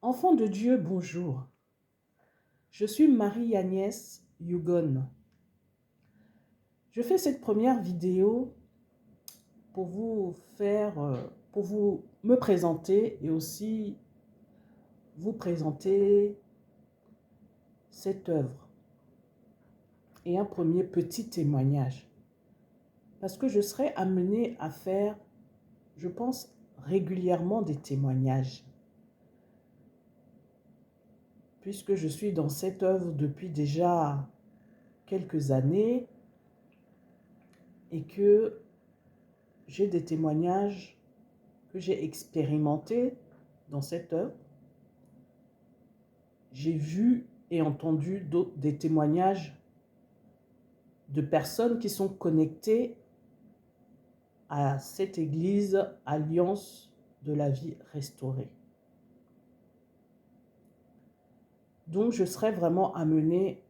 Enfants de Dieu, bonjour. Je suis Marie-Agnès Yugon. Je fais cette première vidéo pour vous me présenter et aussi vous présenter cette œuvre et un premier petit témoignage. Parce que je serai amenée à faire, je pense, régulièrement des témoignages. Puisque je suis dans cette œuvre depuis déjà quelques années et que j'ai des témoignages que j'ai expérimentés dans cette œuvre. J'ai vu et entendu des témoignages de personnes qui sont connectées à cette église Alliance de la vie restaurée. Donc je serai vraiment amenée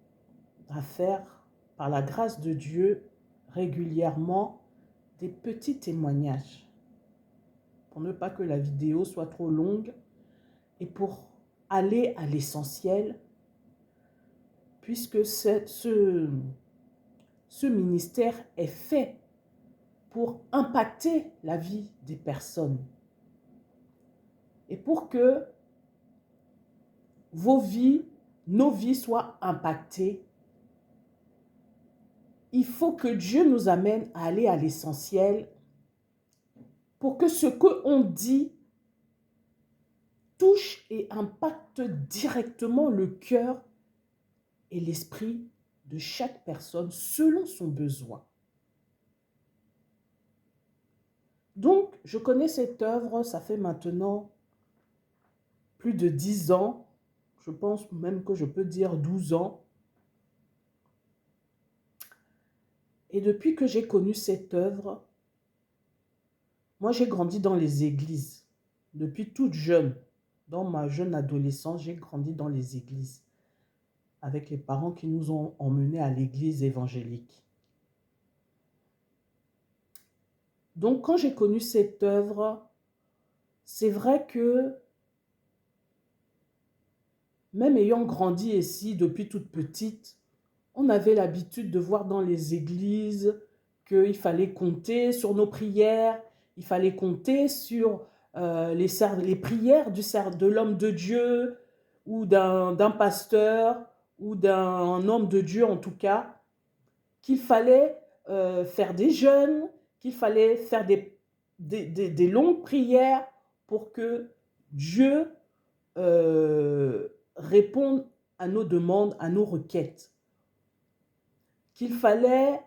à faire, par la grâce de Dieu, régulièrement des petits témoignages pour ne pas que la vidéo soit trop longue et pour aller à l'essentiel, puisque ce ministère est fait pour impacter la vie des personnes et pour que vos vies, nos vies soient impactées. Il faut que Dieu nous amène à aller à l'essentiel pour que ce qu'on dit touche et impacte directement le cœur et l'esprit de chaque personne selon son besoin. Donc, je connais cette œuvre, ça fait maintenant plus de 10 ans, je pense même que je peux dire 12 ans. Et depuis que j'ai connu cette œuvre, moi j'ai grandi dans les églises. Depuis toute jeune, dans ma jeune adolescence, j'ai grandi dans les églises avec les parents qui nous ont emmenés à l'église évangélique. Donc quand j'ai connu cette œuvre, c'est vrai que même ayant grandi ici depuis toute petite, on avait l'habitude de voir dans les églises qu'il fallait compter sur nos prières, il fallait compter sur les prières de l'homme de Dieu ou d'un pasteur ou d'un homme de Dieu en tout cas, qu'il fallait faire des jeûnes, qu'il fallait faire des longues prières pour que Dieu réponde à nos demandes, à nos requêtes. Qu'il fallait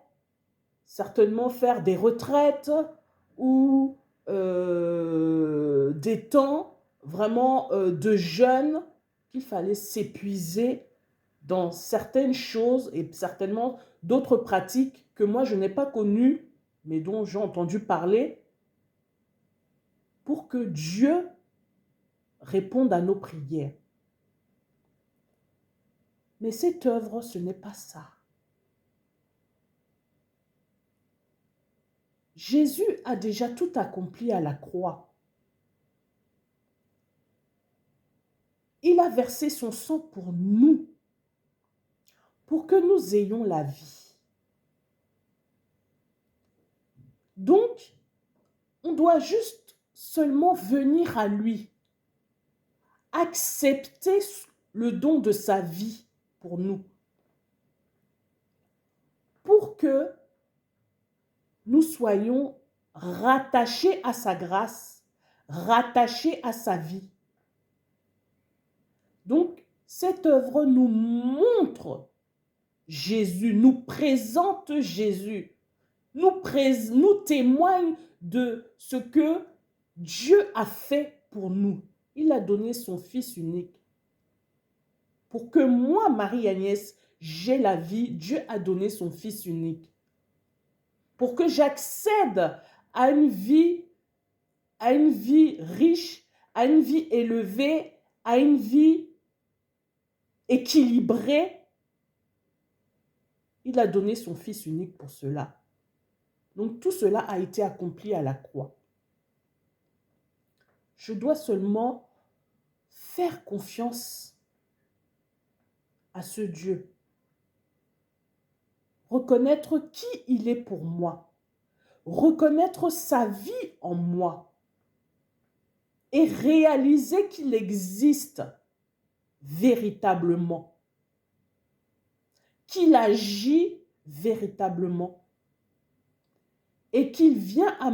certainement faire des retraites ou des temps vraiment de jeûne, qu'il fallait s'épuiser dans certaines choses et certainement d'autres pratiques que moi je n'ai pas connues, mais dont j'ai entendu parler, pour que Dieu réponde à nos prières. Mais cette œuvre, ce n'est pas ça. Jésus a déjà tout accompli à la croix. Il a versé son sang pour nous, pour que nous ayons la vie. Donc, on doit juste seulement venir à lui, accepter le don de sa vie pour nous, pour que nous soyons rattachés à sa grâce, rattachés à sa vie. Donc, cette œuvre nous montre Jésus, nous présente Jésus, nous témoigne de ce que Dieu a fait pour nous. Il a donné son Fils unique. Pour que moi, Marie-Agnès, j'ai la vie, Dieu a donné son Fils unique. Pour que j'accède à une vie riche, à une vie élevée, à une vie équilibrée, il a donné son Fils unique pour cela. Donc tout cela a été accompli à la croix. Je dois seulement faire confiance à ce Dieu. Reconnaître qui il est pour moi. Reconnaître sa vie en moi. Et réaliser qu'il existe véritablement. Qu'il agit véritablement. Et qu'il vient à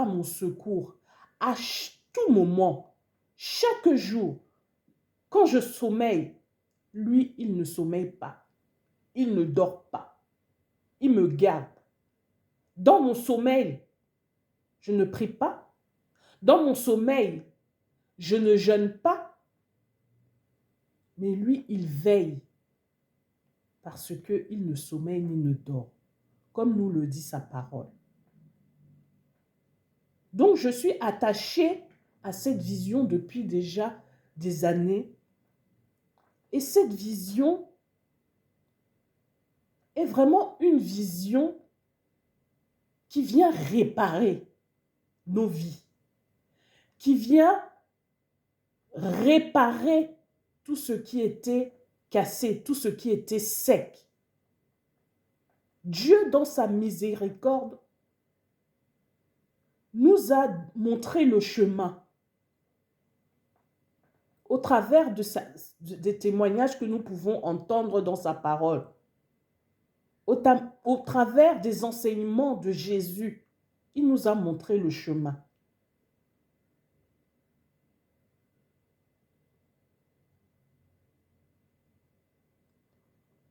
mon secours à tout moment, chaque jour. Quand je sommeille, lui, il ne sommeille pas. Il ne dort pas. Il me garde. Dans mon sommeil, je ne prie pas. Dans mon sommeil, je ne jeûne pas. Mais lui, il veille parce qu'il ne sommeille ni ne dort, comme nous le dit sa parole. Donc, je suis attachée à cette vision depuis déjà des années. Et cette vision est vraiment une vision qui vient réparer nos vies, qui vient réparer tout ce qui était cassé, tout ce qui était sec. Dieu, dans sa miséricorde, nous a montré le chemin au travers des témoignages que nous pouvons entendre dans sa parole, au travers des enseignements de Jésus. Il nous a montré le chemin.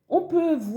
On peut